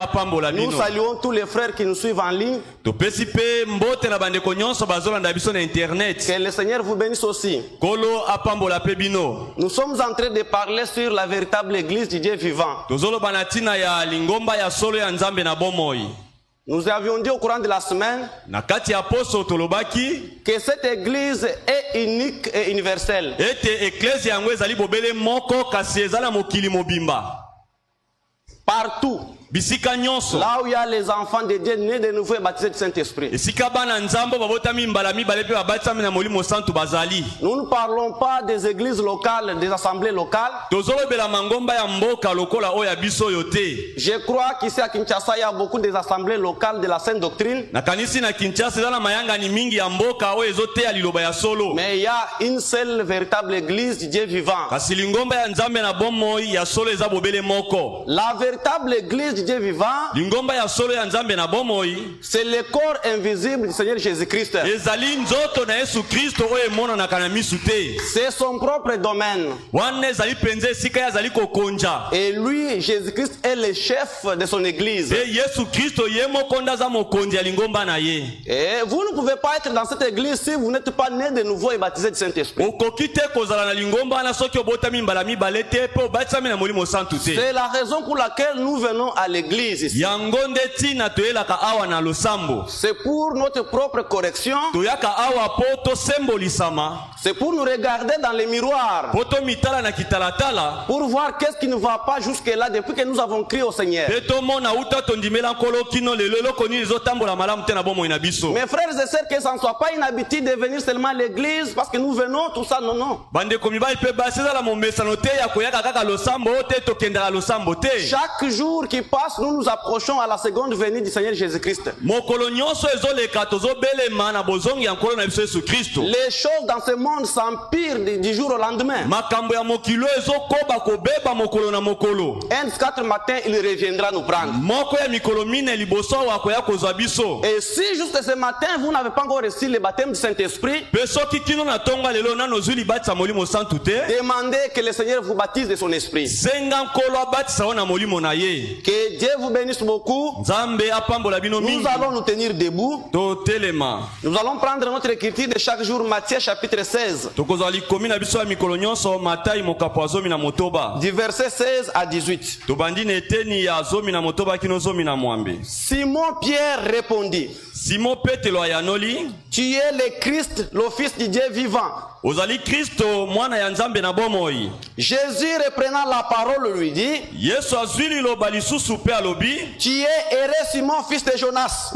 Nous saluons tous les frères qui nous suivent en ligne. Que le Seigneur vous bénisse aussi. Nous sommes en train de parler sur la véritable église du Dieu vivant. Nous avions dit au courant de la semaine que cette église est unique et universelle. Partout. Là où il y a les enfants de Dieu nés de nouveau et baptisés du Saint-Esprit. Nous ne parlons pas des églises locales, des assemblées locales. Je crois qu'ici à Kinshasa, il y a beaucoup des assemblées locales de la Sainte Doctrine. Mais il y a une seule véritable église du Dieu vivant. La véritable église du Dieu vivant, c'est le corps invisible du Seigneur Jésus-Christ. C'est son propre domaine. Et lui, Jésus-Christ, est le chef de son église. Et vous ne pouvez pas être dans cette église si vous n'êtes pas né de nouveau et baptisé du Saint-Esprit. C'est la raison pour laquelle nous venons à l'église. C'est pour notre propre correction. C'est pour nous regarder dans les miroirs, pour voir qu'est-ce qui ne va pas jusque-là depuis que nous avons crié au Seigneur. Mes frères et sœurs, que ça ne soit pas une habitude de venir seulement à l'église parce que nous venons, tout ça, non, non. Chaque jour qui passe, nous nous approchons à la seconde venue du Seigneur Jésus-Christ. Les choses dans ce monde s'empirent du jour au lendemain. Un des 4 matins, il reviendra nous prendre. Et si juste ce matin, vous n'avez pas encore reçu le baptême du Saint-Esprit, demandez que le Seigneur vous baptise de son esprit. Que Dieu vous bénisse beaucoup. Nous allons nous tenir debout. Nous allons prendre notre écriture de chaque jour, Matthieu chapitre 16. Du verset 16 à 18. Simon Pierre répondit: tu es le Christ, le Fils du Dieu vivant. Jésus reprenant la parole lui dit: tu es heureux Simon, fils de Jonas.